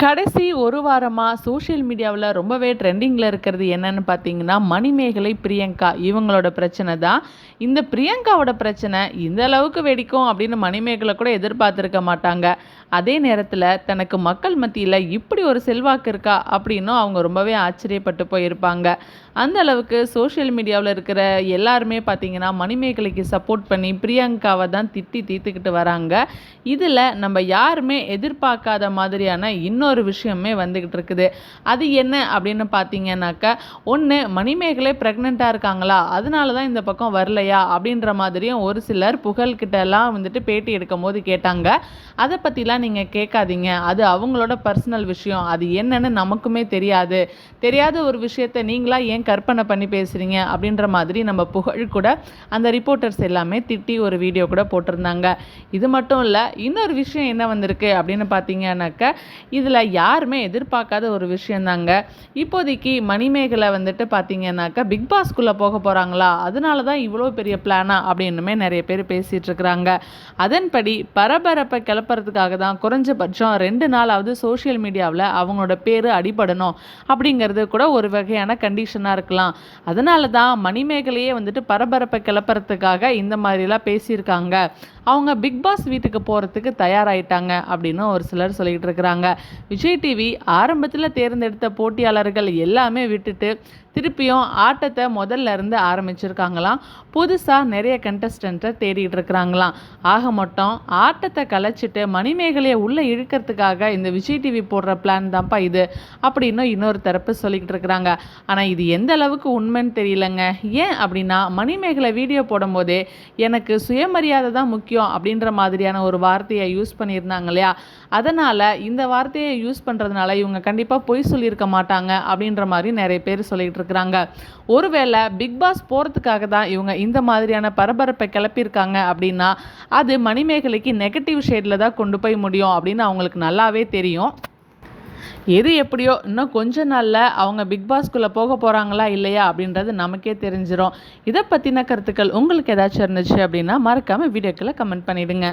கடைசி ஒரு வாரமாக சோஷியல் மீடியாவில் ரொம்பவே ட்ரெண்டிங்கில் இருக்கிறது என்னன்னு பார்த்தீங்கன்னா, மணிமேகலை, பிரியங்கா இவங்களோட பிரச்சனை தான். இந்த பிரியங்காவோட பிரச்சனை இந்த அளவுக்கு வெடிக்கும் அப்படின்னு மணிமேகலை கூட எதிர்பார்த்துருக்க மாட்டாங்க. அதே நேரத்தில் தனக்கு மக்கள் மத்தியில் இப்படி ஒரு செல்வாக்கு இருக்கா அப்படின்னும் அவங்க ரொம்பவே ஆச்சரியப்பட்டு போயிருப்பாங்க. அந்த அளவுக்கு சோஷியல் மீடியாவில் இருக்கிற எல்லாருமே பார்த்தீங்கன்னா, மணிமேகலைக்கு சப்போர்ட் பண்ணி பிரியங்காவை தான் திட்டி தீர்த்துக்கிட்டு வராங்க. இதில் நம்ம யாருமே எதிர்பார்க்காத மாதிரியான இன்னொரு விஷயமே வந்துக்கிட்டு இருக்குது. அது என்ன அப்படின்னு பார்த்தீங்கன்னாக்கா, ஒன்று மணிமேகலை ப்ரெக்னெண்ட்டாக இருக்காங்களா, அதனால தான் இந்த பக்கம் வரலையா அப்படின்ற மாதிரியும் ஒரு சிலர் புகழ்கிட்டலாம் வந்துட்டு பேட்டி எடுக்கும் போது கேட்டாங்க. அதை பற்றிலாம் நீங்கள் கேட்காதீங்க, அது அவங்களோட பர்சனல் விஷயம், அது என்னன்னு நமக்குமே தெரியாத ஒரு விஷயத்தை நீங்களா ஏன் கற்பனை பண்ணி பேசுகிறீங்க அப்படின்ற மாதிரி நம்ம புகழ் கூட அந்த ரிப்போர்ட்டர்ஸ் எல்லாமே திட்டி ஒரு வீடியோ கூட போட்டிருந்தாங்க. இது மட்டும் இல்லை, இன்னொரு விஷயம் என்ன வந்திருக்கு அப்படின்னு பார்த்தீங்கன்னாக்கா, இதில் யாருமே எதிர்பார்க்காத ஒரு விஷயந்தாங்க. இப்போதைக்கு மணிமேகலை வந்துட்டு பார்த்தீங்கன்னாக்கா பிக் பாஸ்குள்ளே போக போகிறாங்களா, அதனால தான் இவ்வளோ பெரிய பிளானா அப்படின்னுமே நிறைய பேர் பேசிகிட்டு இருக்கிறாங்க. அதன்படி பரபரப்பை கிளப்புறதுக்காக தான் குறைஞ்சபட்சம் 2 நாளாவது சோஷியல் மீடியாவில் அவங்களோட பேர் அடிபடணும் அப்படிங்கிறது கூட ஒரு வகையான கண்டிஷனாக இருக்கலாம். அதனால தான் மணிமேகலையே வந்துட்டு பரபரப்பை கிளப்புறதுக்காக இந்த மாதிரிலாம் பேசியிருக்காங்க. அவங்க பிக் பாஸ் வீட்டுக்கு போகிறதுக்கு தயாராகிட்டாங்க அப்படின்னு ஒரு சிலர் சொல்லிகிட்டு இருக்கிறாங்க. விஜய் டிவி ஆரம்பத்தில் தேர்ந்தெடுத்த போட்டியாளர்கள் எல்லாமே விட்டுட்டு திருப்பியும் ஆட்டத்தை முதல்ல இருந்து ஆரம்பிச்சிருக்காங்களாம். புதுசாக நிறைய கண்டஸ்டண்ட்டை தேடிட்டு இருக்கிறாங்களாம். ஆக மொத்தம் ஆட்டத்தை கலைச்சிட்டு மணிமேகலையை உள்ளே இழுக்கிறதுக்காக இந்த விஜய் டிவி போடுற பிளான் தான்ப்பா இது அப்படின்னு இன்னொரு தரப்பு சொல்லிக்கிட்டு இருக்கிறாங்க. ஆனால் இது எந்த அளவுக்கு உண்மைன்னு தெரியலங்க. ஏன் அப்படின்னா, மணிமேகலை வீடியோ போடும்போதே எனக்கு சுயமரியாதை தான் முக்கியம் அப்படின்ற மாதிரியான ஒரு வார்த்தையை யூஸ் பண்ணியிருந்தாங்க இல்லையா, அதனால் இந்த வார்த்தையை யூஸ் பண்ணுறதுனால இவங்க கண்டிப்பாக பொய் சொல்லியிருக்க மாட்டாங்க அப்படின்ற மாதிரி நிறைய பேர் சொல்லிகிட்டு இருக்கிறாங்க. ஒருவேளை பிக் பாஸ் போகிறதுக்காக தான் இவங்க இந்த மாதிரியான பரபரப்பை கிளப்பியிருக்காங்க அப்படின்னா, அது மணிமேகலைக்கு நெகட்டிவ் ஷேடில் தான் கொண்டு போய் முடியும் அப்படின்னு அவங்களுக்கு நல்லாவே தெரியும். எது எப்படியோ இன்னும் கொஞ்ச நாளில் அவங்க பிக் பாஸ்குள்ளே போக போகிறாங்களா இல்லையா அப்படின்றது நமக்கே தெரிஞ்சிடும். இதை பற்றின கருத்துக்கள் உங்களுக்கு ஏதாச்சும் இருந்துச்சு அப்படின்னா மறக்காமல் வீடியோக்களை கமெண்ட் பண்ணிவிடுங்க.